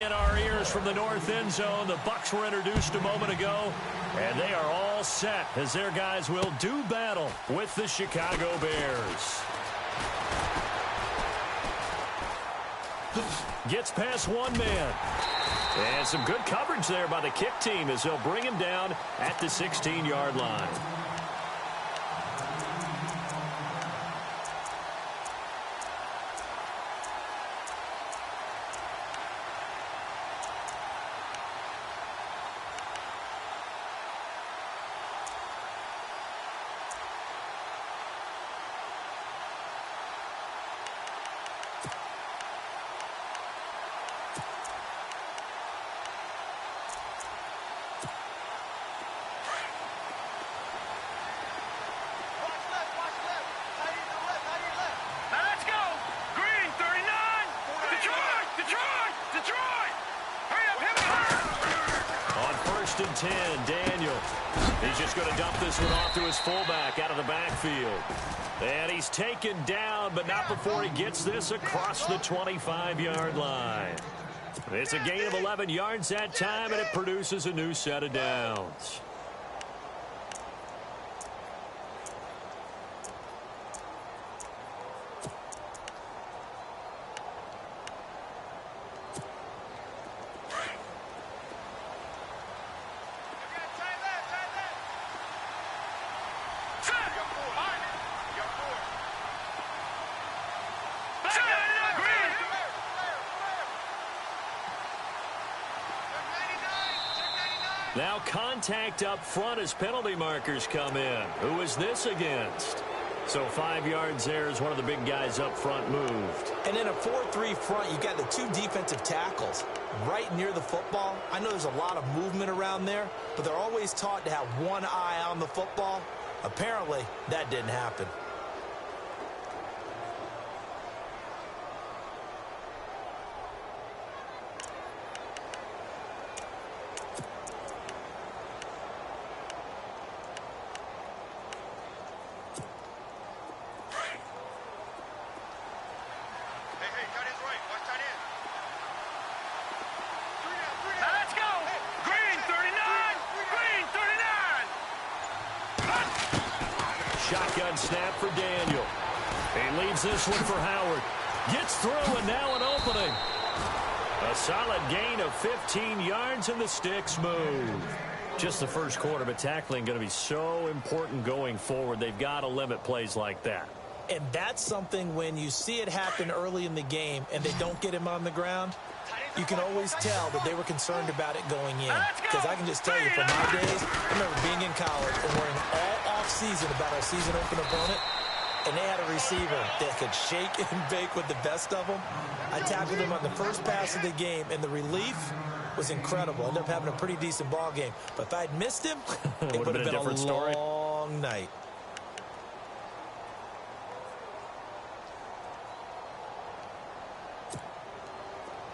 In our ears from the north end zone, the Bucs were introduced a moment ago, and they are all set as their guys will do battle with the Chicago Bears. Gets past one man. And some good coverage there by the kick team as they'll bring him down at the 16-yard line. And 10, Daniel. He's just going to dump this one off to his fullback out of the backfield. And he's taken down, but not before he gets this across the 25-yard line. It's a gain of 11 yards that time, and it produces a new set of downs. Now contact up front as penalty markers come in. Who is this against? So 5 yards there as one of the big guys up front moved. And in a 4-3 front, you got the two defensive tackles right near the football. I know there's a lot of movement around there, but they're always taught to have one eye on the football. Apparently, that didn't happen. Shotgun snap for Daniel. He leads this one for Howard. Gets through, and now an opening. A solid gain of 15 yards, and the sticks move. Just the first quarter, but tackling going to be so important going forward. They've got to limit plays like that. And that's something when you see it happen early in the game and they don't get him on the ground, you can always tell that they were concerned about it going in. Because I can just tell you from my days, I remember being in college and worrying all off-season about our season open opponent, and they had a receiver that could shake and bake with the best of them. I tackled him on the first pass of the game, and the relief was incredible. Ended up having a pretty decent ball game. But if I'd missed him, it would have been a long night.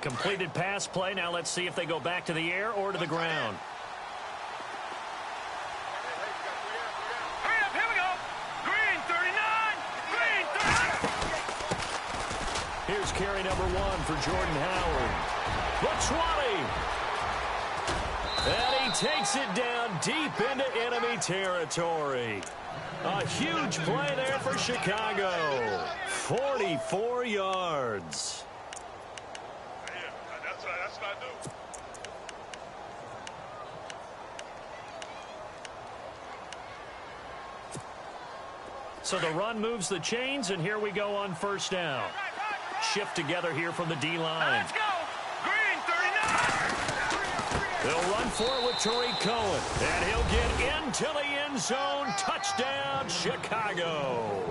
Completed pass play. Now let's see if they go back to the air or to the ground. Hurry up, here we go. Green 39. Green 39. Here's carry number 1 for Jordan Howard. The 20. And he takes it down deep into enemy territory. A huge play there for Chicago. 44 yards. So the run moves the chains, and here we go on first down. Shift together here from the D-line. Let's go. Green 39. They'll run for it with Tariq Cohen, and he'll get into the end zone. Touchdown, Chicago.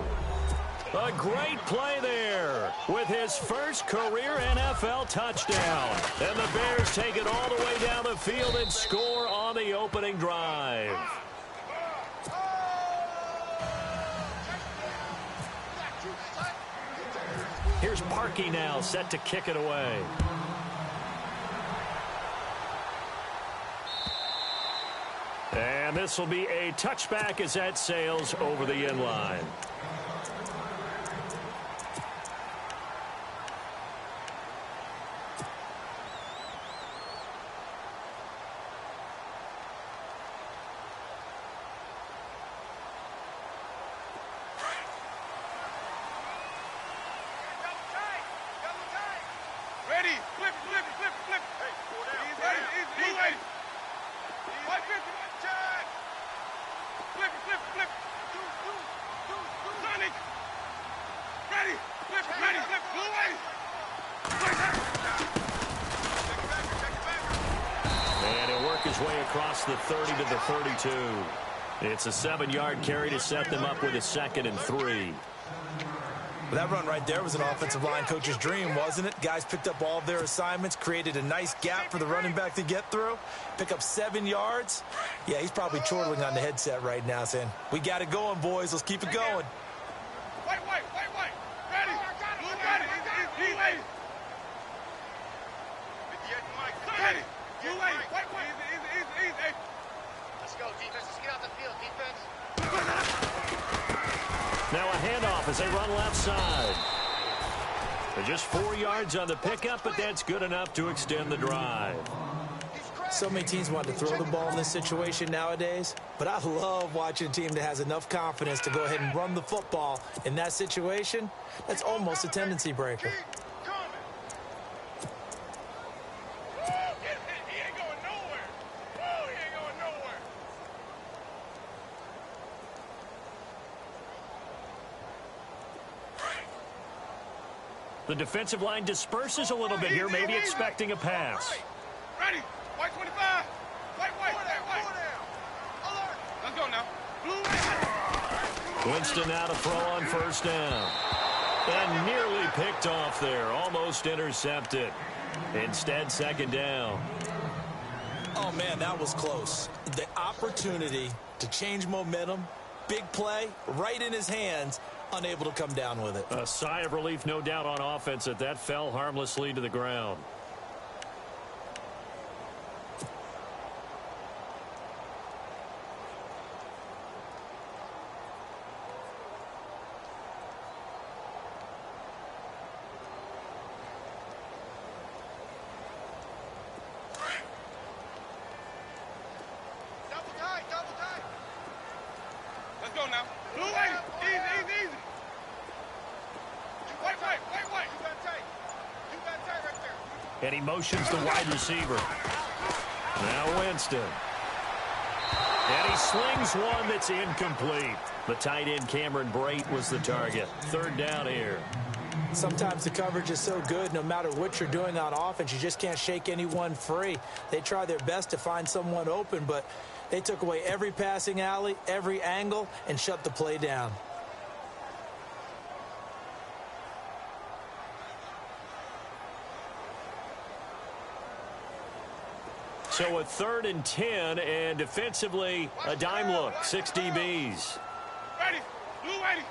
A great play there with his first career NFL touchdown. And the Bears take it all the way down the field and score on the opening drive. Here's Parkey now, set to kick it away. And this will be a touchback as that sails over the end line. his way across the 30 to the 32. It's a 7-yard carry to set them up with a 2nd and 3. That run right there was an offensive line coach's dream, wasn't it? Guys picked up all of their assignments, created a nice gap for the running back to get through, pick up 7 yards. Yeah, he's probably chortling on the headset right now saying, we got it going, boys. Let's keep it going. Wait. Ready. Ready. Easy. Ready. Easy. Let's go, defense. Let's get out the field, defense. Now a handoff as they run left side. They're just 4 yards on the pickup, but that's good enough to extend the drive. So many teams want to throw the ball in this situation nowadays, but I love watching a team that has enough confidence to go ahead and run the football in that situation. That's almost a tendency breaker. The defensive line disperses a little bit here, maybe expecting a pass. Ready. White 25. White. Let's go now. Blue. Winston now to throw on first down. And nearly picked off there. Almost intercepted. Instead, 2nd down. Oh, man, that was close. The opportunity to change momentum, big play, right in his hands, unable to come down with it. A sigh of relief, no doubt, on offense that fell harmlessly to the ground. Double time. Let's go now. Blue. Easy. White. You got tight right there. And he motions the wide receiver. Now Winston. And he slings one that's incomplete. The tight end Cameron Brate was the target. 3rd down here. Sometimes the coverage is so good, no matter what you're doing on offense, you just can't shake anyone free. They try their best to find someone open, but they took away every passing alley, every angle, and shut the play down. So a 3rd and 10, and defensively, a dime look. 6 DBs. Ready. Blue ready.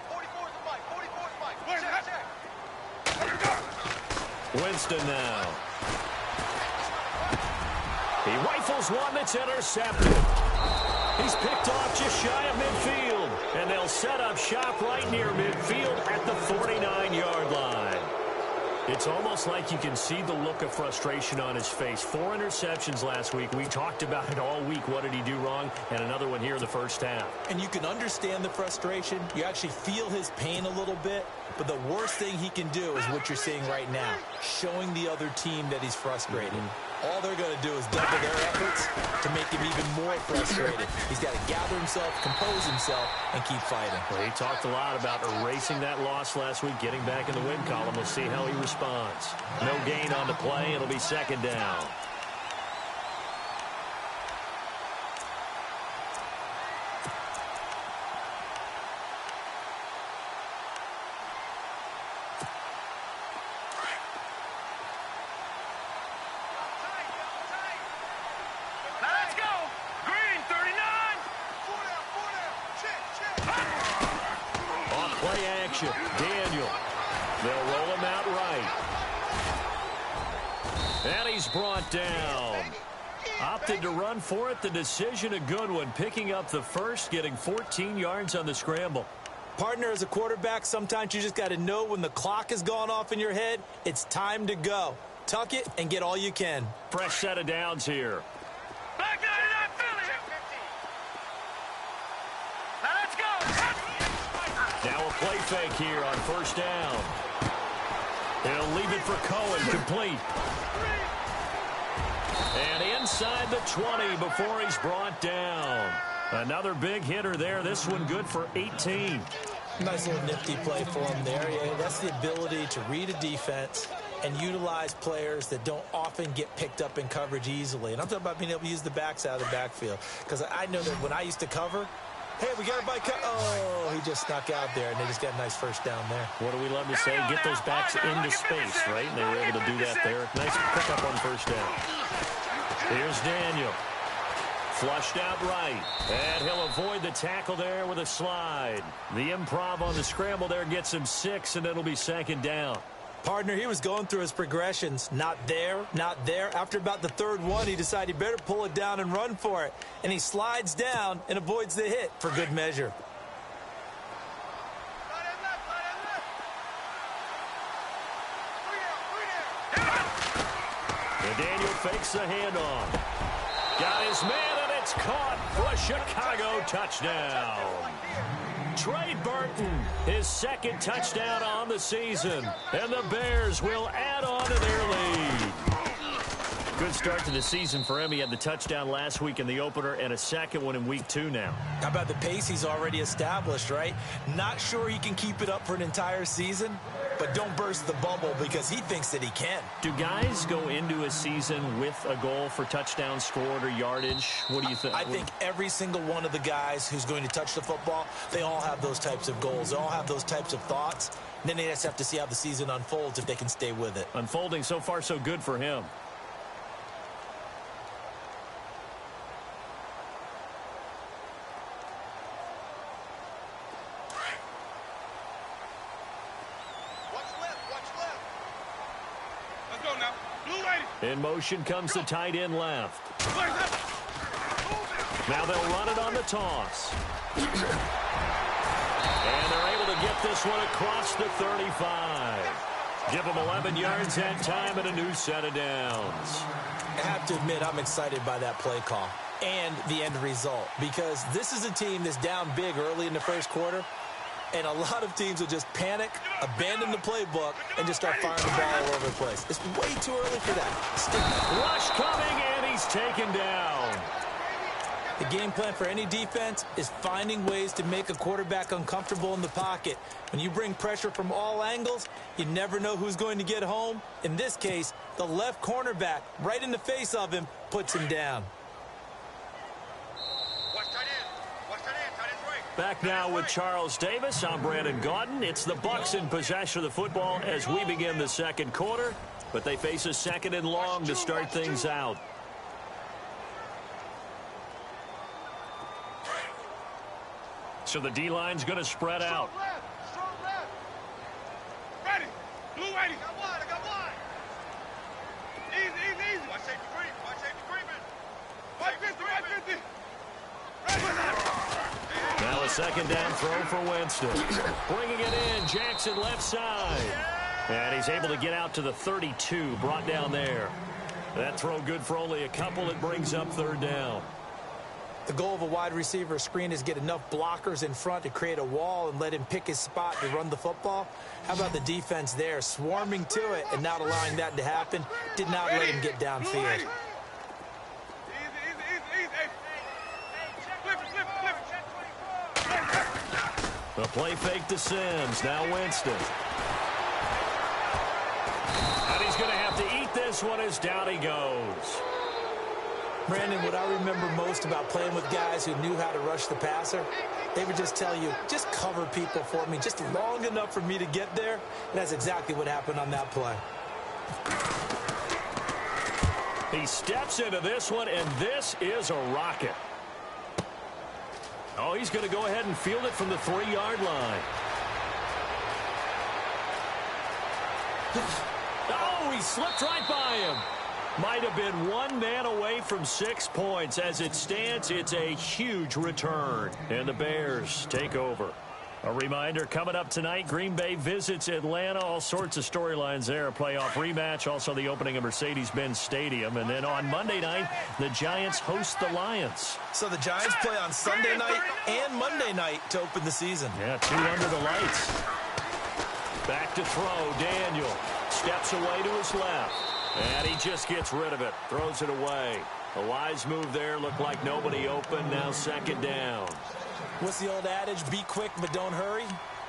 44's the mic. 44's the mic. Check. Winston now. He rifles one that's intercepted. He's picked off just shy of midfield. And they'll set up shop right near midfield at the 49-yard line. It's almost like you can see the look of frustration on his face. 4 interceptions last week. We talked about it all week. What did he do wrong? And another one here in the first half. And you can understand the frustration. You actually feel his pain a little bit. But the worst thing he can do is what you're seeing right now, showing the other team that he's frustrated. All they're going to do is double their efforts to make him even more frustrated. He's got to gather himself, compose himself, and keep fighting. Well, he talked a lot about erasing that loss last week, getting back in the win column. We'll see how he responds. No gain on the play. It'll be 2nd down. Let's go. Green 39. On play action, Daniel. They'll roll him out right. And he's brought down. Opted to run for it. The decision a good one. Picking up the first, getting 14 yards on the scramble. Partner, as a quarterback, sometimes you just got to know when the clock has gone off in your head, it's time to go. Tuck it and get all you can. Fresh set of downs here. Back 99 Philly. Now let's go. Now a play fake here on first down. He'll leave it for Cohen, complete. And inside the 20 before he's brought down. Another big hitter there. This one good for 18. Nice little nifty play for him there. Yeah, that's the ability to read a defense, and utilize players that don't often get picked up in coverage easily. And I'm talking about being able to use the backs out of the backfield. Because I know that when I used to cover, hey, we got everybody oh, he just snuck out there, and they just got a nice first down there. What do we love to say? Get those backs into space, right? And they were able to do that there. Nice pickup on first down. Here's Daniel. Flushed out right. And he'll avoid the tackle there with a slide. The improv on the scramble there gets him 6, and it'll be second down. Partner, he was going through his progressions. Not there, not there. After about the third one, he decided he better pull it down and run for it. And he slides down and avoids the hit for good measure. And Daniel fakes the handoff. Got his man, and it's caught for a Chicago touchdown. Trey Burton, his second touchdown on the season. And the Bears will add on to their lead. Good start to the season for him. He had the touchdown last week in the opener and a second one in week 2 now. How about the pace he's already established, right? Not sure he can keep it up for an entire season, but don't burst the bubble because he thinks that he can. Do guys go into a season with a goal for touchdowns scored or yardage? What do you think? I think every single one of the guys who's going to touch the football, they all have those types of goals. They all have those types of thoughts. And then they just have to see how the season unfolds if they can stay with it. Unfolding so far so good for him. In motion comes the tight end left. Now they'll run it on the toss. And they're able to get this one across the 35. Give them 11 yards that time and a new set of downs. I have to admit, I'm excited by that play call and the end result because this is a team that's down big early in the first quarter. And a lot of teams will just panic, abandon the playbook, and just start firing the ball all over the place. It's way too early for that. Rush coming, and he's taken down. The game plan for any defense is finding ways to make a quarterback uncomfortable in the pocket. When you bring pressure from all angles, you never know who's going to get home. In this case, the left cornerback, right in the face of him, puts him down. Back now with Charles Davis. I'm Brandon Gaudin. It's the Bucs in possession of the football as we begin the second quarter, but they face a second and long to start things out. So the D-line's going to spread out. Ready. Blue ready. I got one. Easy. Watch safety creeping. 150. Now a second down throw for Winston. Bringing it in, Jackson left side. And he's able to get out to the 32, brought down there. That throw good for only a couple. It brings up third down. The goal of a wide receiver screen is get enough blockers in front to create a wall and let him pick his spot to run the football. How about the defense there, swarming to it and not allowing that to happen? Did not let him get downfield. Easy. The play fake to Sims. Now Winston. And he's going to have to eat this one as down he goes. Brandon, what I remember most about playing with guys who knew how to rush the passer, they would just tell you, just cover people for me, just long enough for me to get there. And that's exactly what happened on that play. He steps into this one, and this is a rocket. Oh, he's going to go ahead and field it from the 3-yard line. Oh, he slipped right by him. Might have been one man away from 6 points. As it stands, it's a huge return. And the Bears take over. A reminder, coming up tonight, Green Bay visits Atlanta. All sorts of storylines there. A playoff rematch, also the opening of Mercedes-Benz Stadium. And then on Monday night, the Giants host the Lions. So the Giants play on Sunday night and Monday night to open the season. Yeah, 2 under the lights. Back to throw, Daniel. Steps away to his left. And he just gets rid of it. Throws it away. A wise move there. Looked like nobody open. Now second down. What's the old adage? Be quick, but don't hurry.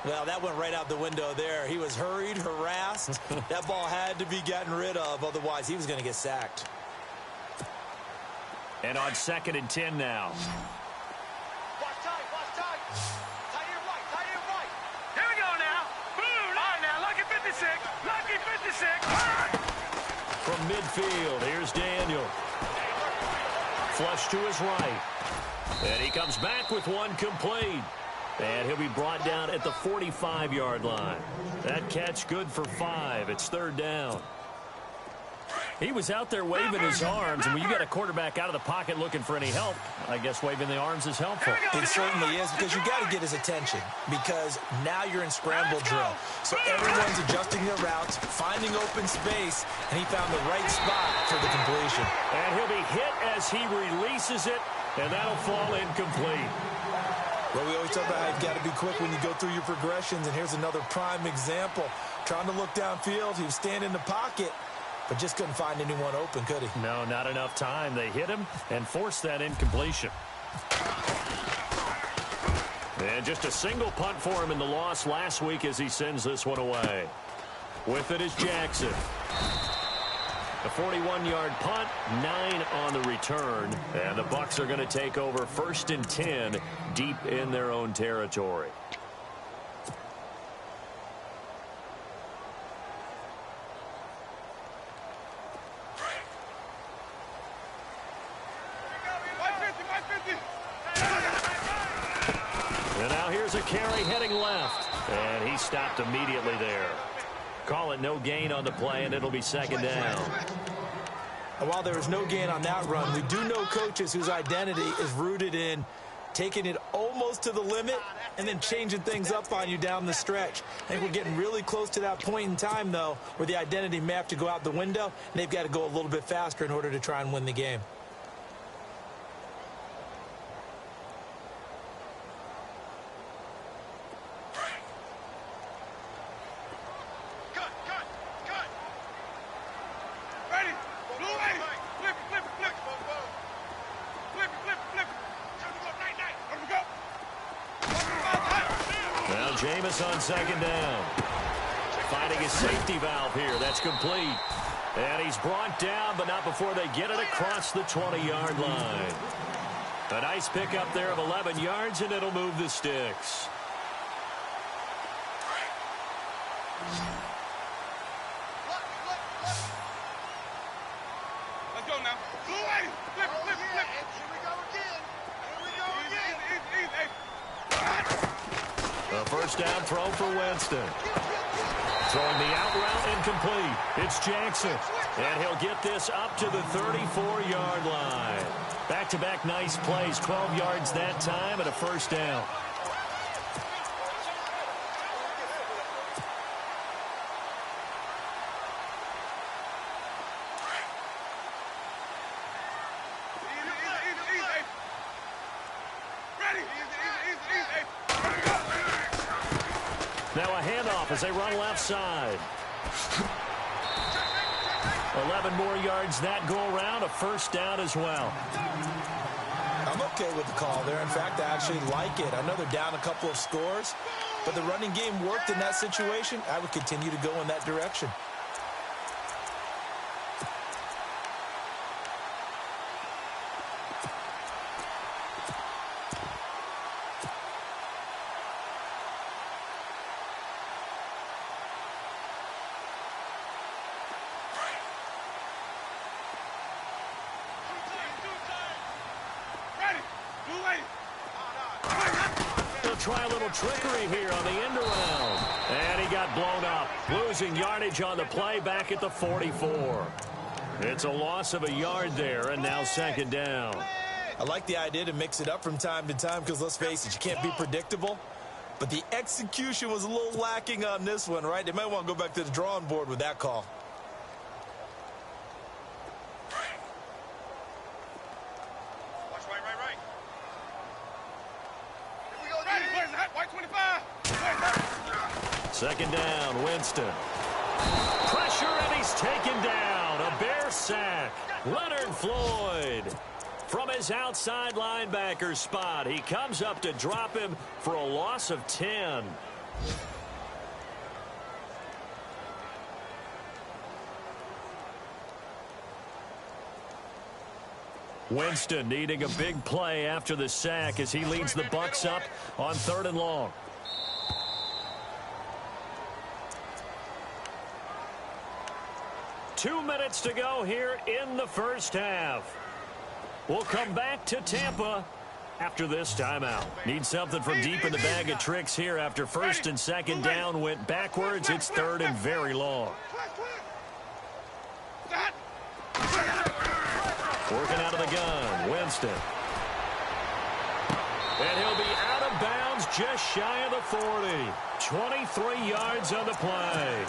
Well, that went right out the window there. He was hurried, harassed. That ball had to be gotten rid of, otherwise he was going to get sacked. And on 2nd and 10 now. Watch tight, watch tight. Tight end right, tight end right. Here we go now. Boom. All right, now, lucky 56. Lucky 56. From midfield, here's Daniel. Flush to his right. And he comes back with one complete. And he'll be brought down at the 45-yard line. That catch good for 5. It's 3rd down. He was out there waving his arms, and when you got a quarterback out of the pocket looking for any help, I guess waving the arms is helpful. It certainly is, because you got to get his attention, because now you're in scramble drill. So everyone's adjusting their routes, finding open space, and he found the right spot for the completion. And he'll be hit as he releases it, and that'll fall incomplete. Well, we always talk about how you've got to be quick when you go through your progressions, and here's another prime example. Trying to look downfield, he was standing in the pocket, but just couldn't find anyone open, could he? No, not enough time. They hit him and forced that incompletion. And just a single punt for him in the loss last week as he sends this one away. With it is Jackson. A 41-yard punt, 9 on the return. And the Bucs are going to take over 1st and 10 deep in their own territory. And now here's a carry heading left. And he stopped immediately there. Call it no gain on the play, and it'll be 2nd down. And while there was no gain on that run, we do know coaches whose identity is rooted in taking it almost to the limit and then changing things up on you down the stretch. I think we're getting really close to that point in time, though, where the identity may have to go out the window, and they've got to go a little bit faster in order to try and win the game. Jameis on 2nd down. Finding his safety valve here. That's complete. And he's brought down, but not before they get it across the 20-yard line. A nice pickup there of 11 yards, and it'll move the sticks. Let's go now. Flip it, flip it, flip it. Here we go again. Here we go again. Easy. A 1st down throw for Winston. Throwing the out route incomplete. It's Jackson. And he'll get this up to the 34-yard line. Back-to-back nice plays. 12 yards that time and a 1st down. Now a handoff as they run left side. 11 more yards that go around, a 1st down as well. I'm okay with the call there. In fact, I actually like it. I know they're down a couple of scores, but the running game worked in that situation. I would continue to go in that direction. Try a little trickery here on the end around. And he got blown up. Losing yardage on the play back at the 44. It's a loss of a yard there, and now 2nd down. I like the idea to mix it up from time to time because, let's face it, you can't be predictable. But the execution was a little lacking on this one, right? They might want to go back to the drawing board with that call. White 25. 2nd down, Winston. Pressure, and he's taken down. A Bear sack. Leonard Floyd. From his outside linebacker spot, he comes up to drop him for a loss of 10. Winston needing a big play after the sack as he leads the Bucs up on 3rd and long. Two minutes to go here in the first half. We'll come back to Tampa after this timeout. Need something from deep in the bag of tricks here after 1st and 2nd down went backwards. It's 3rd and very long. Working out of the gun, Winston. And he'll be out of bounds just shy of the 40. 23 yards on the play.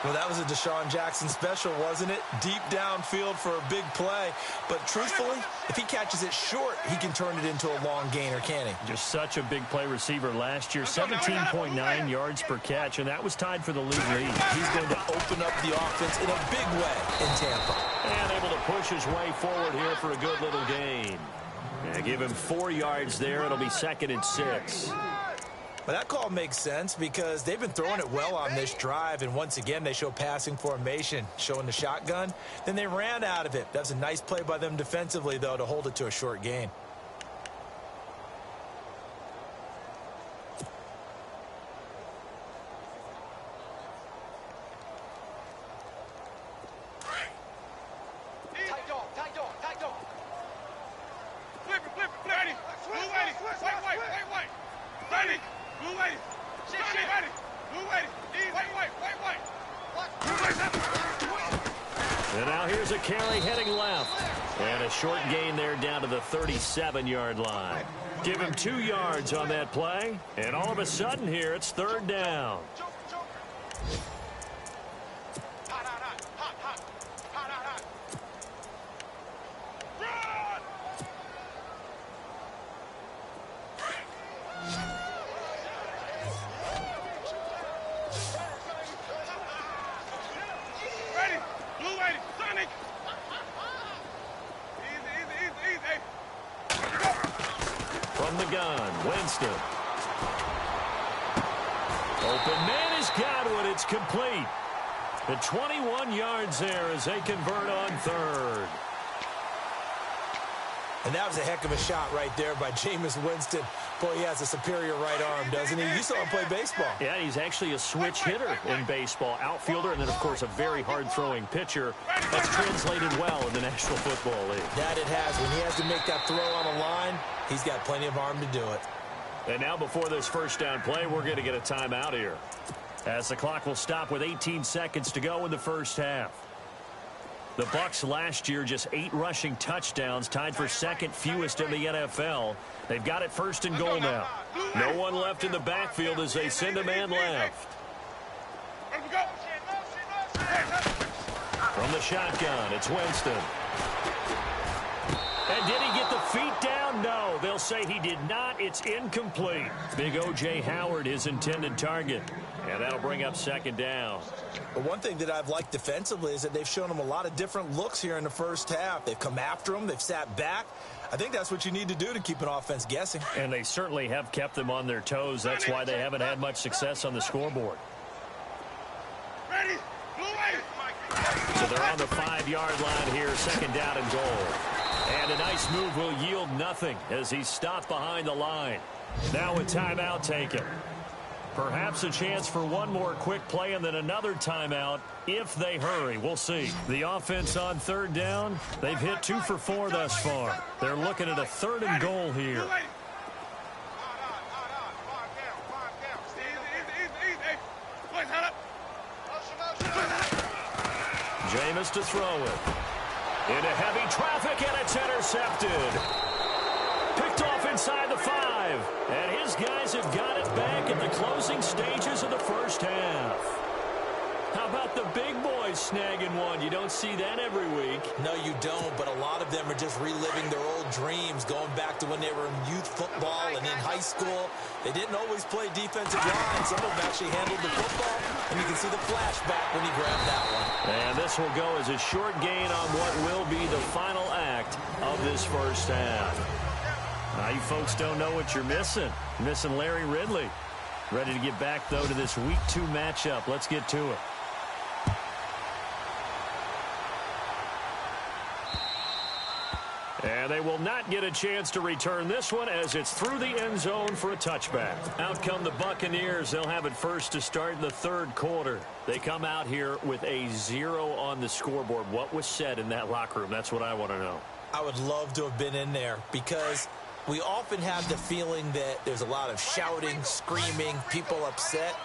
Well, that was a Deshaun Jackson special, wasn't it? Deep downfield for a big play. But truthfully, if he catches it short, he can turn it into a long gainer, can't he? Just such a big play receiver last year. 17.9 yards per catch, and that was tied for the league lead. He's going to open up the offense in a big way in Tampa. And able to push his way forward here for a good little gain. And give him 4 yards there. It'll be 2nd and 6. Well, that call makes sense because they've been throwing it well on this drive, and once again they show passing formation, showing the shotgun. Then they ran out of it. That's a nice play by them defensively, though, to hold it to a short gain. And now here's a carry heading left. And a short gain there down to the 37-yard line. Give him 2 yards on that play. And all of a sudden here, it's 3rd down. From the gun, Winston. Open man has got one. It's complete. The 21 yards there as they convert on 3rd. And that was a heck of a shot right there by Jameis Winston. Boy, he has a superior right arm, doesn't he? You saw him play baseball. Yeah, he's actually a switch hitter in baseball. Outfielder and then, of course, a very hard-throwing pitcher. That's translated well in the National Football League. That it has. When he has to make that throw on a line, he's got plenty of arm to do it. And now before this first down play, we're going to get a timeout here, as the clock will stop with 18 seconds to go in the first half. The Bucs last year just 8 rushing touchdowns, tied for 2nd fewest in the NFL. They've got it 1st and goal now. No one left in the backfield as they send a man left. From the shotgun, it's Winston. And did he get the feet down? No, they'll say he did not. It's incomplete. Big O.J. Howard, his intended target. And that'll bring up 2nd down. But one thing that I've liked defensively is that they've shown him a lot of different looks here in the first half. They've come after him. They've sat back. I think that's what you need to do to keep an offense guessing. And they certainly have kept them on their toes. That's why they haven't had much success on the scoreboard. So they're on the 5-yard line here, 2nd down and goal. And a nice move will yield nothing as he's stopped behind the line. Now a timeout taken. Perhaps a chance for one more quick play and then another timeout if they hurry. We'll see. The offense on 3rd down, they've hit 2 for 4 thus far. They're looking at a 3rd and goal here. Jameis to throw it. Into heavy traffic, and it's intercepted. Picked off inside the 5. And his guys have got it back in the closing stages of the first half. How about the big boys snagging one? You don't see that every week. No, you don't, but a lot of them are just reliving their old dreams, going back to when they were in youth football and in high school. They didn't always play defensive line. Some of them actually handled the football, and you can see the flashback when he grabbed that one. And this will go as a short gain on what will be the final act of this first half. Now, you folks don't know what you're missing. You're missing Larry Ridley. Ready to get back, though, to this Week 2 matchup. Let's get to it. And they will not get a chance to return this one as it's through the end zone for a touchback. Out come the Buccaneers. They'll have it first to start in the third quarter. They come out here with a 0 on the scoreboard. What was said in that locker room? That's what I want to know. I would love to have been in there because we often have the feeling that there's a lot of shouting, screaming, people upset.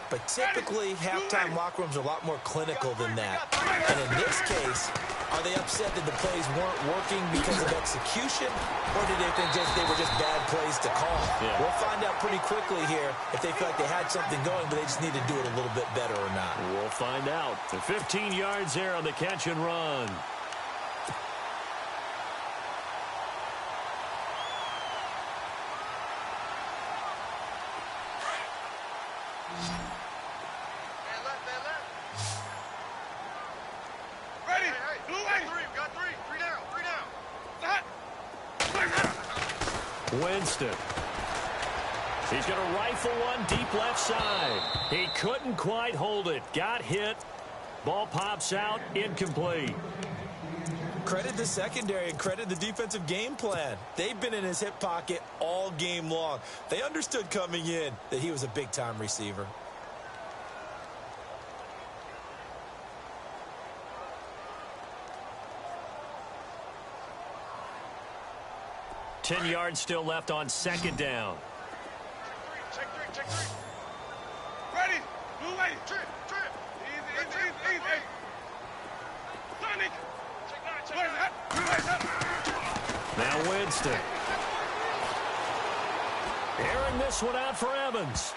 But typically, halftime locker rooms are a lot more clinical than that. And in this case, are they upset that the plays weren't working because of execution, or did they think they were just bad plays to call? Yeah. We'll find out pretty quickly here if they feel like they had something going, but they just need to do it a little bit better or not. We'll find out. The 15 yards there on the catch and run. Winston. He's going to rifle one deep left side. He couldn't quite hold it. Got hit. Ball pops out. Incomplete. Credit the secondary and credit the defensive game plan. They've been in his hip pocket all game long. They understood coming in that he was a big-time receiver. Ten yards still left on second down. Check three. Ready. Blue way. Trip. Easy. Sonic. Where's that? Now Winston. Airing this one out for Evans.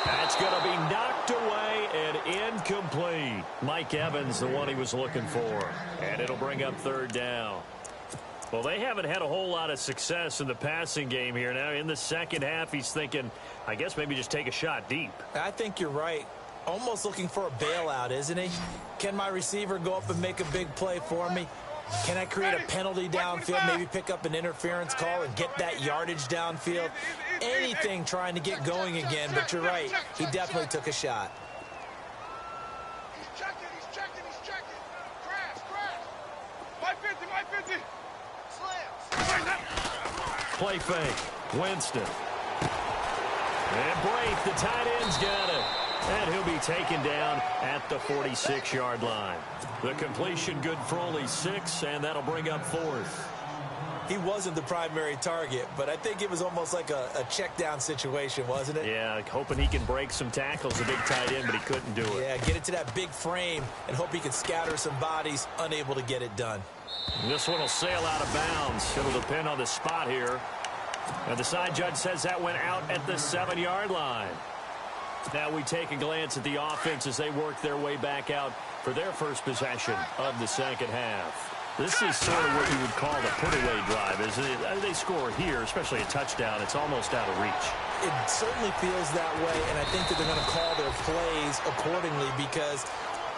That's going to be knocked away and incomplete. Mike Evans, the one he was looking for. And it'll bring up third down. Well, they haven't had a whole lot of success in the passing game here. Now, in the second half, he's thinking, I guess maybe just take a shot deep. I think you're right. Almost looking for a bailout, isn't he? Can my receiver go up and make a big play for me? Can I create a penalty downfield, maybe pick up an interference call and get that yardage downfield? Anything trying to get going again, but you're right. He definitely took a shot. He's checking. Crash. 550. Play fake. Winston. And Braith, the tight end's got it. And he'll be taken down at the 46-yard line. The completion good for only 6, and that'll bring up fourth. He wasn't the primary target, but I think it was almost like a check down situation, wasn't it? Yeah, hoping he can break some tackles, a big tight end, but he couldn't do it. Yeah, get it to that big frame and hope he can scatter some bodies, unable to get it done. This one will sail out of bounds. It'll depend on the spot here. And the side judge says that went out at the 7-yard line. Now we take a glance at the offense as they work their way back out for their first possession of the second half. This is sort of what you would call the put-away drive. As they score here, especially a touchdown, it's almost out of reach. It certainly feels that way, and I think that they're going to call their plays accordingly because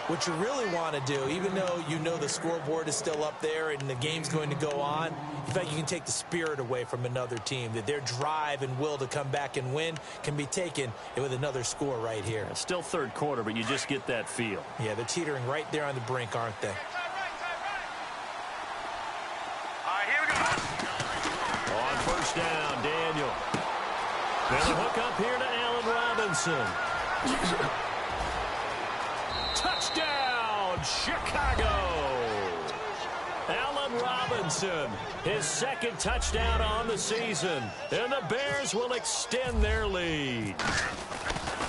what you really want to do, even though you know the scoreboard is still up there and the game's going to go on, in fact, you can take the spirit away from another team, that their drive and will to come back and win can be taken with another score right here. It's still third quarter, but you just get that feel. Yeah, they're teetering right there on the brink, aren't they? On first down, Daniel. There's a hook up here to Allen Robinson. Touchdown, Chicago! Allen Robinson, his second touchdown on the season. And the Bears will extend their lead.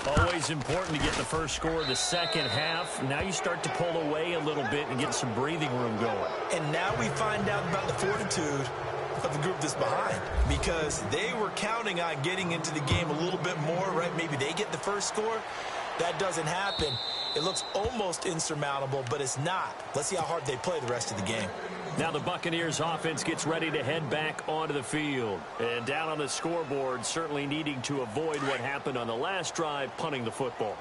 Always important to get the first score of the second half. Now you start to pull away a little bit and get some breathing room going. And now we find out about the fortitude of the group that's behind, because they were counting on getting into the game a little bit more, right? Maybe they get the first score. That doesn't happen. It looks almost insurmountable, but it's not. Let's see how hard they play the rest of the game. Now the Buccaneers offense gets ready to head back onto the field. And down on the scoreboard, certainly needing to avoid what happened on the last drive, punting the football.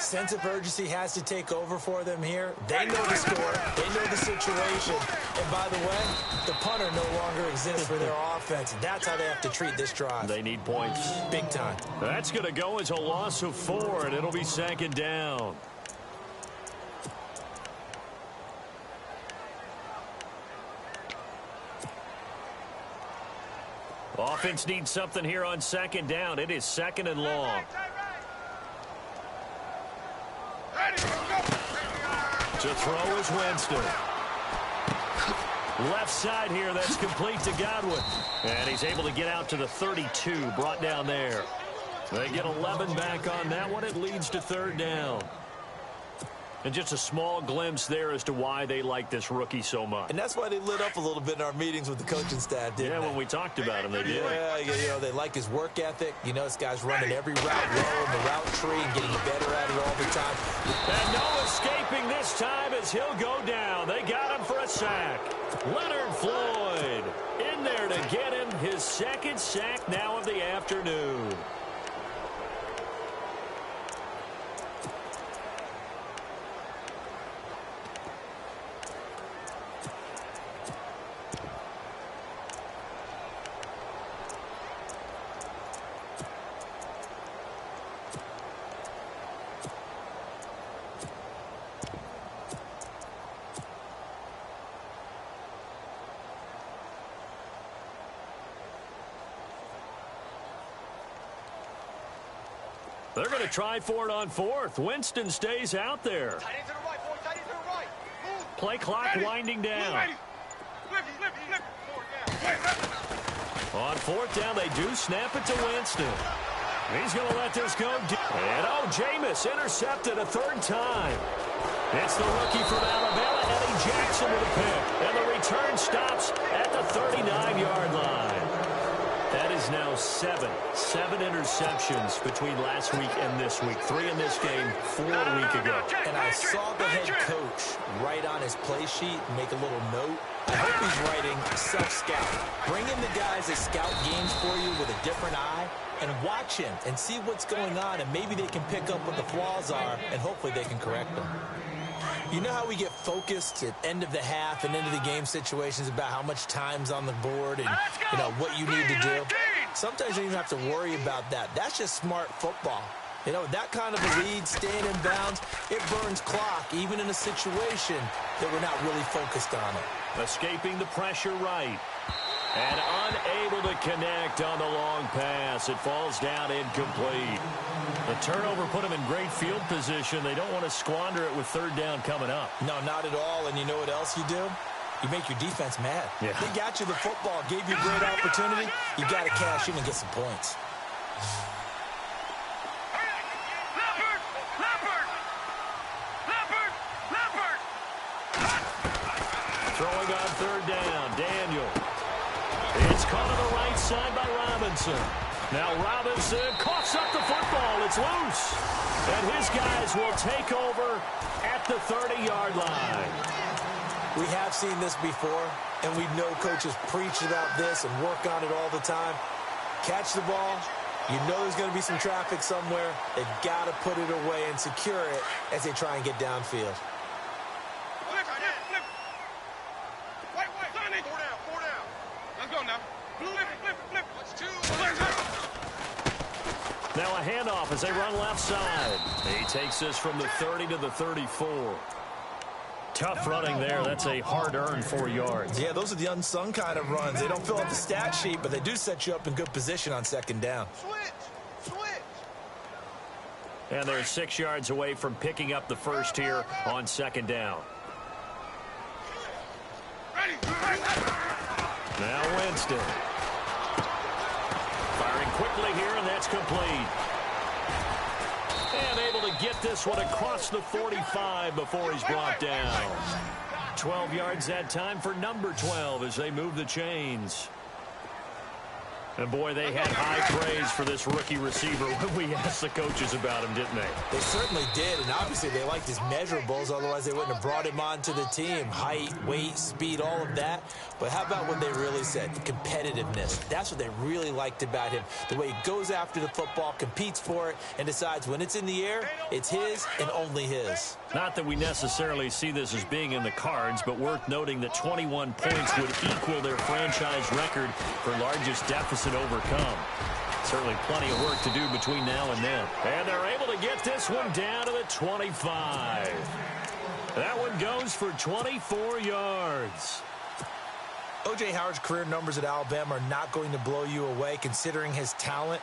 Sense of urgency has to take over for them here. They know the score. They know the situation. And by the way, the punter no longer exists for their offense. That's how they have to treat this drive. They need points. Big time. That's going to go as a loss of 4, and it'll be 2nd down. Offense needs something here on 2nd down. It is 2nd and long. To throw is Winston. Left side here, that's complete to Godwin. And he's able to get out to the 32, brought down there. They get 11 back on that one. It leads to 3rd down. And just a small glimpse there as to why they like this rookie so much. And that's why they lit up a little bit in our meetings with the coaching staff, didn't they? Yeah, when we talked about him, they did. Yeah, you know, they like his work ethic. You know, this guy's running every route well in the route tree and getting better at it all the time. And no escaping this time as he'll go down. They got him for a sack. Leonard Floyd in there to get him his 2nd sack now of the afternoon. They're going to try for it on 4th. Winston stays out there. Tight end to the right, boy. Tight end to the right. Move. Play clock winding down. On 4th down, they do snap it to Winston. He's going to let this go. And, oh, Jameis intercepted a 3rd time. It's the rookie from Alabama, Eddie Jackson, with a pick. And the return stops at the 39-yard line. That is now 7 interceptions between last week and this week. 3 in this game, 4 a week ago. And I saw the head coach write on his play sheet and make a little note. I hope he's writing self-scout. Bring in the guys that scout games for you with a different eye and watch him and see what's going on, and maybe they can pick up what the flaws are, and hopefully they can correct them. You know how we get focused at end of the half and end of the game situations about how much time's on the board and, you know, what you need to do? Sometimes you don't even have to worry about that. That's just smart football. You know, that kind of a lead, staying in bounds, it burns clock, even in a situation that we're not really focused on it. Escaping the pressure right. And unable to connect on the long pass. It falls down incomplete. The turnover put them in great field position. They don't want to squander it with 3rd down coming up. No, not at all. And you know what else you do? You make your defense mad. Yeah. They got you the football, gave you a great opportunity. You got to cash in and get some points. Throwing on 3rd down, Daniel. It's caught on the right side by Robinson. Now Robinson coughs up the football. It's loose. And his guys will take over at the 30-yard line. We have seen this before, and we know coaches preach about this and work on it all the time. Catch the ball. You know there's going to be some traffic somewhere. They've got to put it away and secure it as they try and get downfield. Now a handoff as they run left side. He takes this from the 30 to the 34. Tough running there. That's a hard-earned 4 yards. Yeah, those are the unsung kind of runs. They don't fill up the stat sheet, but they do set you up in good position on 2nd down. Switch. And they're 6 yards away from picking up the first here on 2nd down. Now Winston. Firing quickly here, and that's complete. And able to get this one across the 45 before he's brought down. 12 yards that time for number 12 as they move the chains. And, boy, they had high praise for this rookie receiver when we asked the coaches about him, didn't they? They certainly did, and obviously they liked his measurables. Otherwise, they wouldn't have brought him onto the team. Height, weight, speed, all of that. But how about what they really said? The competitiveness. That's what they really liked about him. The way he goes after the football, competes for it, and decides when it's in the air, it's his and only his. Not that we necessarily see this as being in the cards, but worth noting that 21 points would equal their franchise record for largest deficit overcome. Certainly plenty of work to do between now and then. And they're able to get this one down to the 25. That one goes for 24 yards. O.J. Howard's career numbers at Alabama are not going to blow you away considering his talent.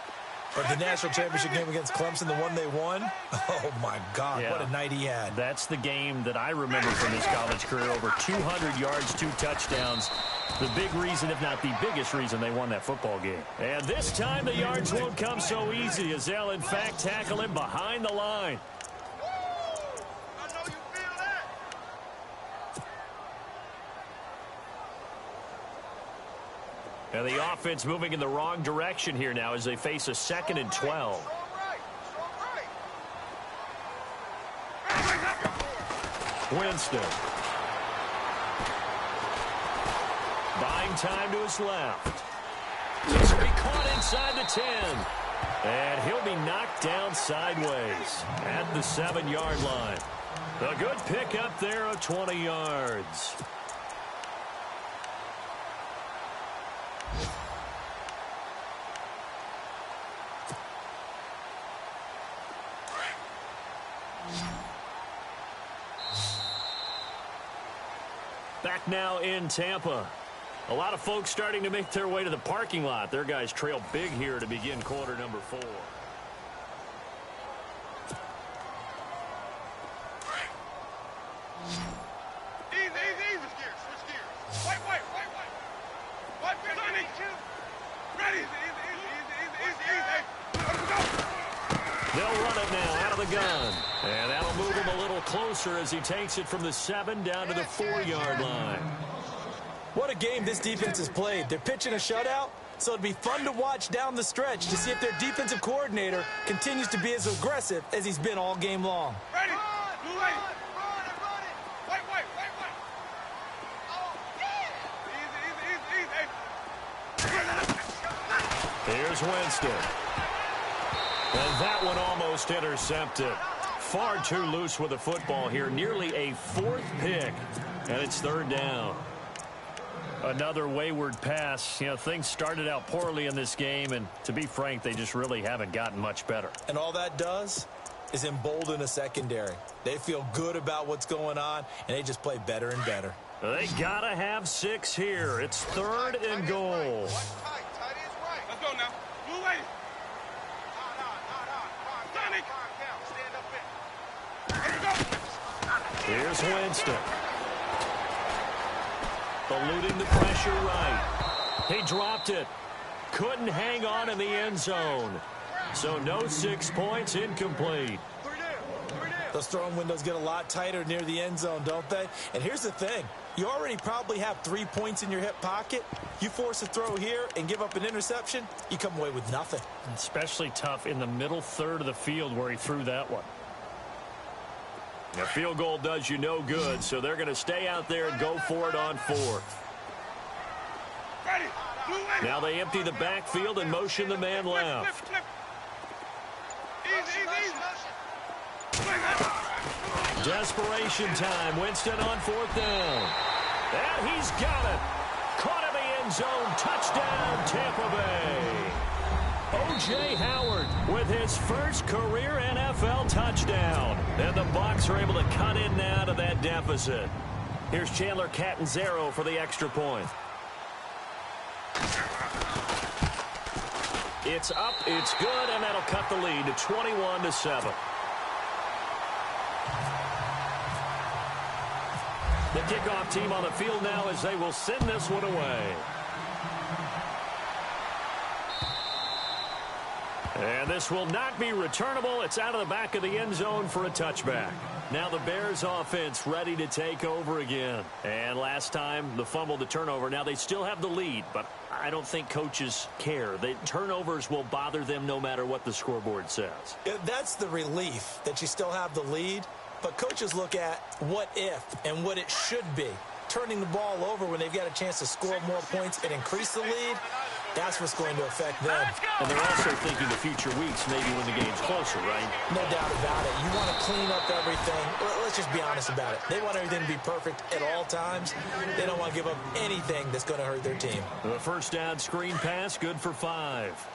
But the national championship game against Clemson, the one they won, oh, my God, yeah. What a night he had. That's the game that I remember from his college career. Over 200 yards, 2 touchdowns. The big reason, if not the biggest reason, they won that football game. And this time the yards won't come so easy as they'll, in fact, tackle him behind the line. And the offense moving in the wrong direction here now as they face a 2nd and 12. Winston. Buying time to his left. This will be caught inside the 10. And he'll be knocked down sideways at the 7-yard line. A good pickup there of 20 yards. Back now in Tampa. A lot of folks starting to make their way to the parking lot. Their guys trail big here to begin quarter number 4. Easy. Switch gears. White. Ready. Easy. They'll run it now out of the gun. And that'll move him a little closer as he takes it from the 7 down to the 4-yard line. What a game this defense has played. They're pitching a shutout, so it'd be fun to watch down the stretch to see if their defensive coordinator continues to be as aggressive as he's been all game long. Ready. Blue lane. White. Oh, yeah. Easy. Here's Winston. And that one almost intercepted. Far too loose with the football here. Nearly a 4th pick. And it's 3rd down. Another wayward pass. You know, things started out poorly in this game, and to be frank, they just really haven't gotten much better. And all that does is embolden a secondary. They feel good about what's going on, and they just play better and better. They gotta have 6 here. It's 3rd and goal. Let's go now. Blue lane. Here's Winston. Eluding the pressure right. He dropped it. Couldn't hang on in the end zone. So no 6 points, incomplete. Those throwing windows get a lot tighter near the end zone, don't they? And here's the thing. You already probably have 3 points in your hip pocket. You force a throw here and give up an interception, you come away with nothing. Especially tough in the middle third of the field where he threw that one. A field goal does you no good, so they're going to stay out there and go for it on 4th. Now they empty the backfield and motion the man left. Desperation time. Winston on 4th down. And he's got it. Caught in the end zone. Touchdown, Tampa Bay. O.J. Howard with his first career NFL touchdown. And the Bucs are able to cut in now to that deficit. Here's Chandler Catanzaro for the extra point. It's up, it's good, and that'll cut the lead to 21-7. The kickoff team on the field now as they will send this one away. And this will not be returnable. It's out of the back of the end zone for a touchback. Now the Bears offense ready to take over again. And last time, the fumble, the turnover. Now they still have the lead, but I don't think coaches care. The turnovers will bother them no matter what the scoreboard says. That's the relief, that you still have the lead. But coaches look at what if and what it should be. Turning the ball over when they've got a chance to score more points and increase the lead, that's what's going to affect them. And they're also thinking of future weeks, maybe when the game's closer, right? No doubt about it. You want to clean up everything. Let's just be honest about it. They want everything to be perfect at all times. They don't want to give up anything that's going to hurt their team. The first down screen pass, good for 5.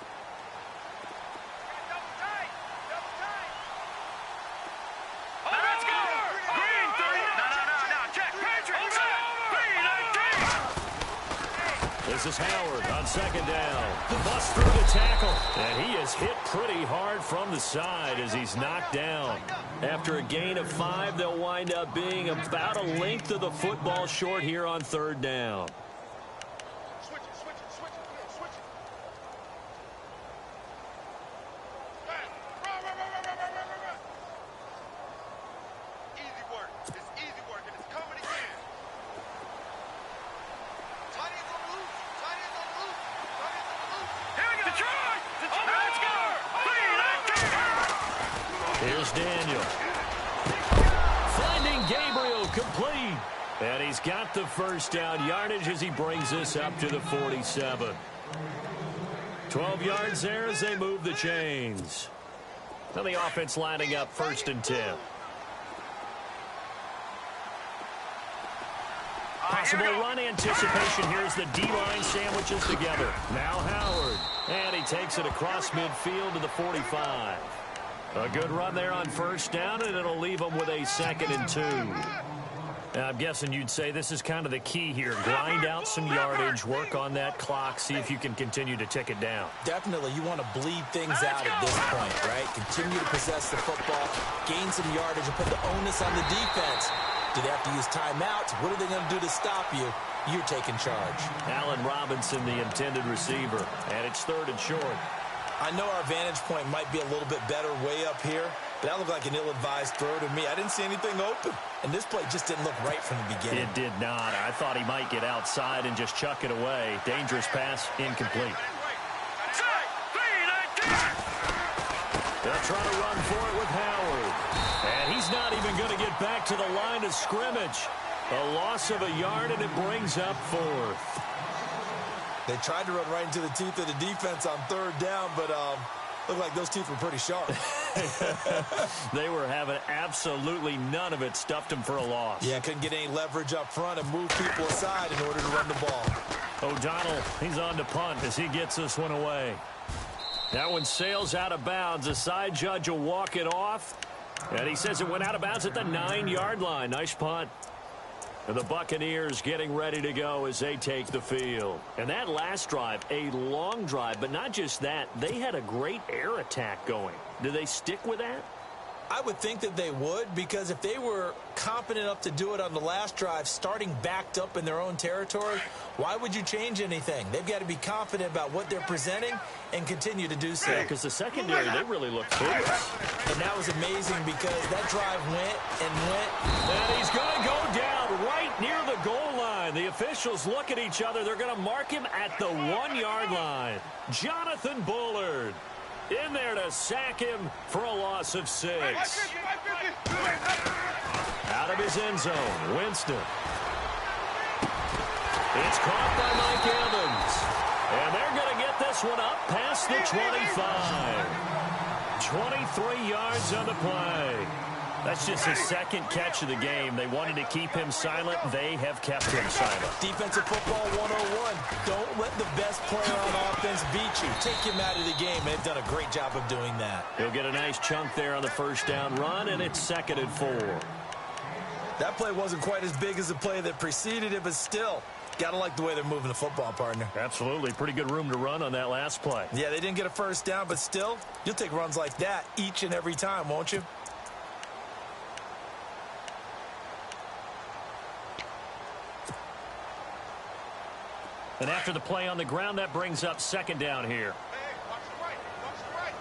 This is Howard on second down. Bust through the tackle. And he is hit pretty hard from the side as he's knocked down. After a gain of 5, they'll wind up being about a length of the football short here on third down. Here's Daniel. Finding Gabriel complete. And he's got the first down yardage as he brings this up to the 47. 12 yards there as they move the chains. Now the offense lining up 1st and 10. Possible run anticipation here as the D-line sandwiches together. Now Howard. And he takes it across midfield to the 45. A good run there on first down, and it'll leave them with a 2nd and 2. Now, I'm guessing you'd say this is kind of the key here. Grind out some yardage, work on that clock, see if you can continue to tick it down. Definitely, you want to bleed things out at this point, right? Continue to possess the football, gain some yardage, and put the onus on the defense. Do they have to use timeouts? What are they going to do to stop you? You're taking charge. Allen Robinson, the intended receiver, and it's 3rd and short. I know our vantage point might be a little bit better way up here, but that looked like an ill-advised throw to me. I didn't see anything open, and this play just didn't look right from the beginning. It did not. I thought he might get outside and just chuck it away. Dangerous pass, incomplete. They'll try to run for it with Howard. And he's not even going to get back to the line of scrimmage. A loss of a yard, and it brings up 4th. They tried to run right into the teeth of the defense on 3rd down, but looked like those teeth were pretty sharp. They were having absolutely none of it. Stuffed them for a loss. Yeah, couldn't get any leverage up front and move people aside in order to run the ball. O'Donnell, he's on to punt as he gets this one away. That one sails out of bounds. The side judge will walk it off. And he says it went out of bounds at the 9-yard line. Nice punt. And the Buccaneers getting ready to go as they take the field. And that last drive, a long drive, but not just that. They had a great air attack going. Do they stick with that? I would think that they would, because if they were competent enough to do it on the last drive, starting backed up in their own territory, why would you change anything? They've got to be confident about what they're presenting and continue to do so. Yeah, because the secondary, they really looked clueless. And that was amazing because that drive went and went. And he's going to go down right near the goal line. The officials look at each other. They're going to mark him at the 1-yard line. Jonathan Bullard in there to sack him for a loss of 6. Out of his end zone, Winston. It's caught by Mike Evans. And they're going to get this one up past the 25. 23 yards on the play. That's just his 2nd catch of the game. They wanted to keep him silent. They have kept him silent. Defensive football 101. Don't let the best player on offense beat you. Take him out of the game. They've done a great job of doing that. He'll get a nice chunk there on the first down run, and it's 2nd and 4. That play wasn't quite as big as the play that preceded it, but still, gotta like the way they're moving the football, partner. Absolutely. Pretty good room to run on that last play. Yeah, they didn't get a first down, but still, you'll take runs like that each and every time, won't you? And after the play on the ground, that brings up 2nd down here. Hey, watch the right. Watch the right.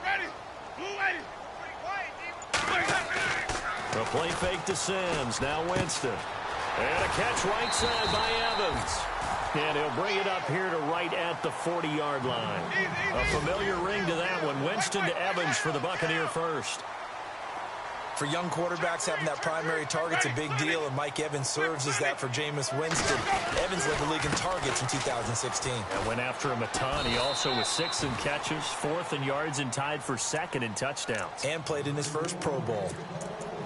Ready. Blue 80. Pretty quiet, A play fake to Sims. Now Winston. And a catch right side by Evans. And he'll bring it up here to right at the 40-yard line. A familiar ring to that one. Winston to Evans for the Buccaneer first. For young quarterbacks, having that primary target's a big deal, and Mike Evans serves as that for Jameis Winston. Evans led the league in targets in 2016. And went after him a ton. He also was 6th in catches, 4th in yards, and tied for 2nd in touchdowns. And played in his first Pro Bowl.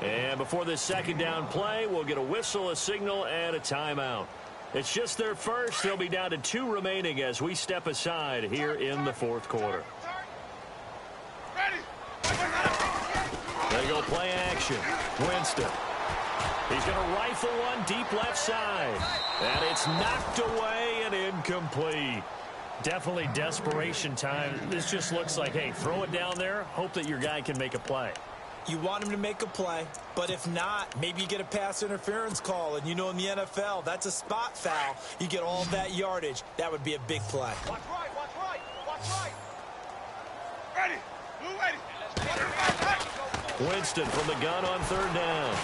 And before this second down play, we'll get a whistle, a signal, and a timeout. It's just their first. They'll be down to 2 remaining as we step aside here in the 4th quarter. They go play action. Winston. He's going to rifle one deep left side. And it's knocked away and incomplete. Definitely desperation time. This just looks like, hey, throw it down there. Hope that your guy can make a play. You want him to make a play, but if not, maybe you get a pass interference call, and you know in the NFL, that's a spot foul. You get all that yardage. That would be a big play. Watch right, watch right, watch right. Ready. Blue ready. Winston from the gun on 3rd down.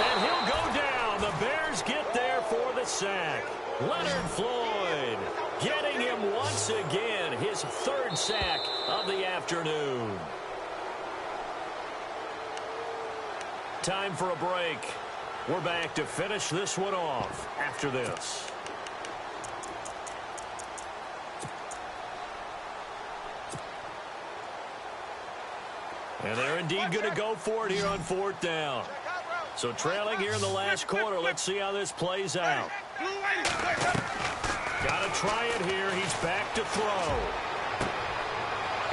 And he'll go down. The Bears get there for the sack. Leonard Floyd getting him once again, his 3rd sack of the afternoon. Time for a break. We're back to finish this one off after this. And they're indeed going to go for it here on 4th down. So trailing here in the last quarter. Let's see how this plays out. Got to try it here. He's back to throw.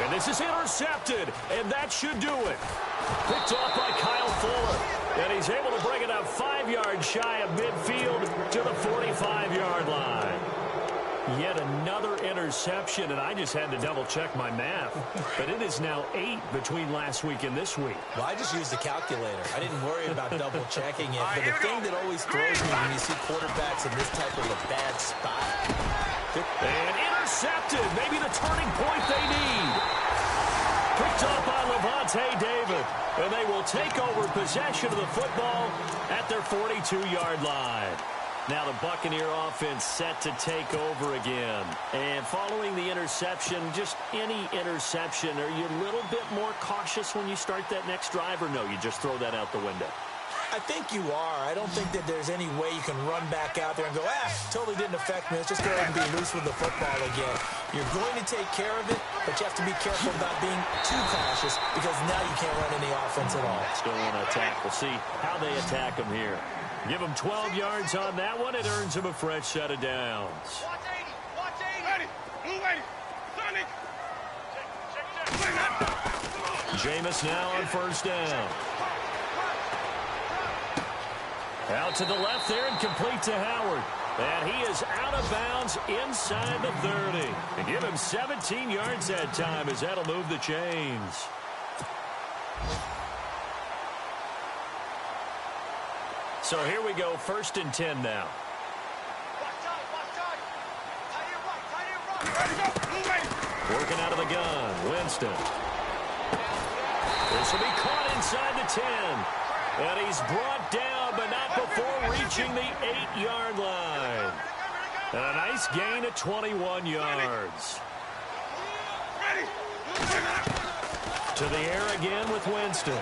And this is intercepted, and that should do it. Picked off by Kyle Fuller. And he's able to bring it up 5 yards shy of midfield to the 45-yard line. Yet another interception, and I just had to double-check my math. But it is now 8 between last week and this week. Well, I just used the calculator. I didn't worry about double-checking it. But the thing that always throws me when you see quarterbacks in this type of a bad spot. And intercepted. Maybe the turning point they need. Picked up by Levante David. And they will take over possession of the football at their 42-yard line. Now the Buccaneer offense set to take over again. And following the interception, just any interception, are you a little bit more cautious when you start that next drive, or no, you just throw that out the window? I think you are. I don't think that there's any way you can run back out there and go, totally didn't affect me. Let's just go ahead and be loose with the football again. You're going to take care of it, but you have to be careful about being too cautious because now you can't run any offense at all. Still want to attack. We'll see how they attack them here. Give him 12 yards on that one. It earns him a fresh set of downs. Watch 80, watch 80. Ready. Blue ready. Sonic. Jameis now on 1st down. Out to the left there and complete to Howard. And he is out of bounds inside the 30. And give him 17 yards that time as that'll move the chains. So here we go, 1st and 10 now. Watch tight, watch tight. Tight end right, tight end right. Ready, go. Blue ready. Working out of the gun, Winston. This will be caught inside the 10. And he's brought down, but not before reaching the 8-yard line. And a nice gain of 21 yards. Ready. To the air again with Winston.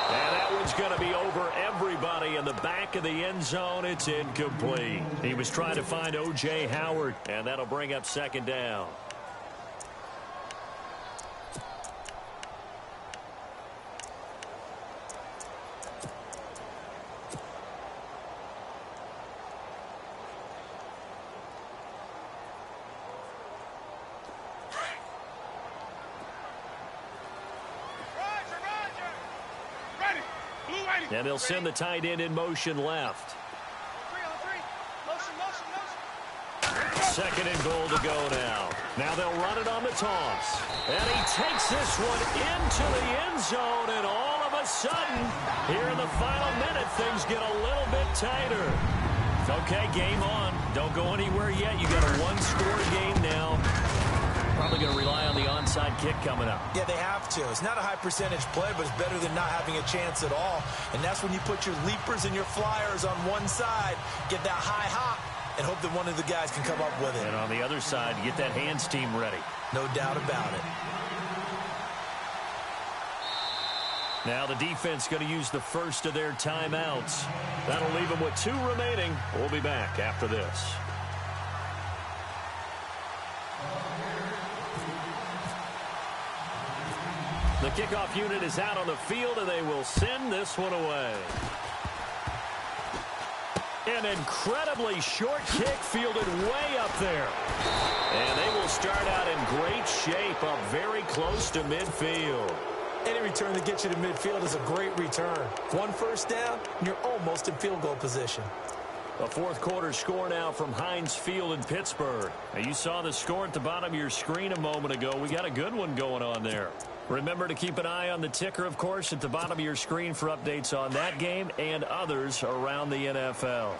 And that one's going to be over everybody in the back of the end zone. It's incomplete. He was trying to find O.J. Howard, and that'll bring up 2nd down. And they'll send the tight end in motion left. 3 on 3. Motion, motion, motion. 2nd and goal to go now. Now they'll run it on the toss. And he takes this one into the end zone. And all of a sudden, here in the final minute, things get a little bit tighter. Okay, game on. Don't go anywhere yet. You got a 1-score game now. probably going to rely on the onside kick coming up. Yeah, they have to. It's not a high percentage play, but it's better than not having a chance at all. And that's when you put your leapers and your flyers on one side, get that high hop, and hope that one of the guys can come up with it. And on the other side, get that hands team ready. No doubt about it. Now the defense going to use the first of their timeouts. That'll leave them with 2 remaining. We'll be back after this. The kickoff unit is out on the field, and they will send this one away. An incredibly short kick fielded way up there. And they will start out in great shape, up very close to midfield. Any return that gets you to midfield is a great return. 1 first down, and you're almost in field goal position. A fourth quarter score now from Heinz Field in Pittsburgh. Now, you saw the score at the bottom of your screen a moment ago. We got a good one going on there. Remember to keep an eye on the ticker, of course, at the bottom of your screen for updates on that game and others around the NFL.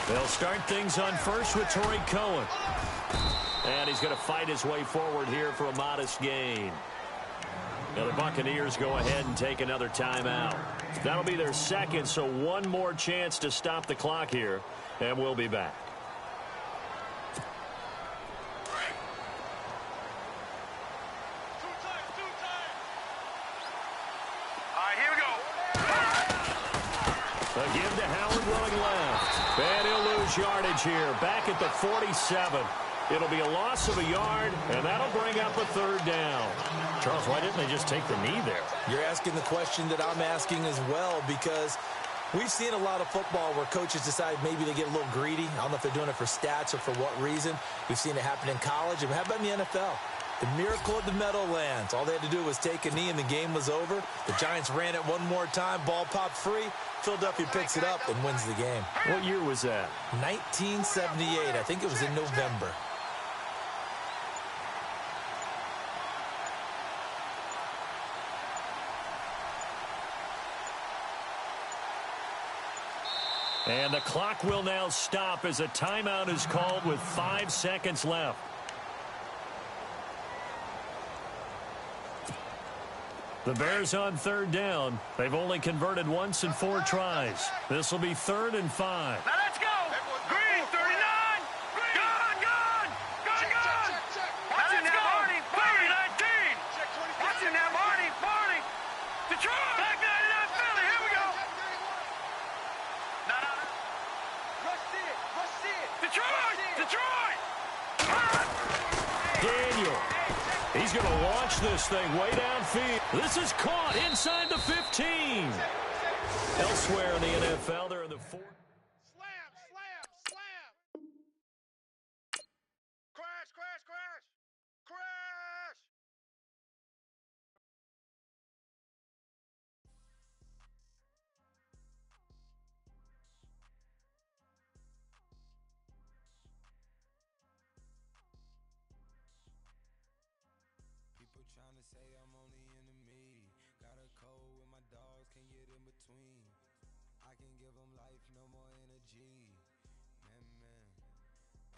They'll start things on first with Torrey Cohen. And he's going to fight his way forward here for a modest gain. Now the Buccaneers go ahead and take another timeout. That'll be their second, so one more chance to stop the clock here, and we'll be back. A give to Howard running left. And he'll lose yardage here. Back at the 47. It'll be a loss of a yard, and that'll bring up a 3rd down. Charles, why didn't they just take the knee there? You're asking the question that I'm asking as well, because we've seen a lot of football where coaches decide maybe they get a little greedy. I don't know if they're doing it for stats or for what reason. We've seen it happen in college. And how about in the NFL? The miracle of the Meadowlands. All they had to do was take a knee, and the game was over. The Giants ran it one more time. Ball popped free. Philadelphia picks it up and wins the game. What year was that? 1978. I think it was in November. And the clock will now stop as a timeout is called with 5 seconds left. The Bears on 3rd down. They've only converted once in 4 tries. This will be 3rd and 5. Now let's go. Green, 39. Gone, gone. Gone, gone. Watch it now, Marty. 19. Watch it now, Marty. Detroit. Back 99 Philly. Here we go. No. Rush it. Detroit. Daniel. He's going to launch this thing way downfield. This is caught inside the 15. Elsewhere in the NFL, they're in the 4th. Slam. Crash. Trying to say I'm only enemy. Got a code with my dogs, can't get in between. I can give them life, no more energy. Man,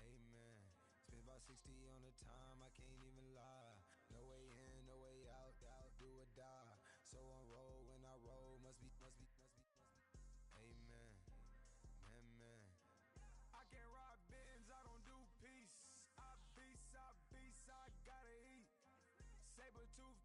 amen. Spent about 60 on the time, I can't even lie. No way in, no way out, do or die. So on roll, when I roll, must be. Amen, man. I can't ride Benz, I don't do peace. I beast, I gotta eat. Saber tooth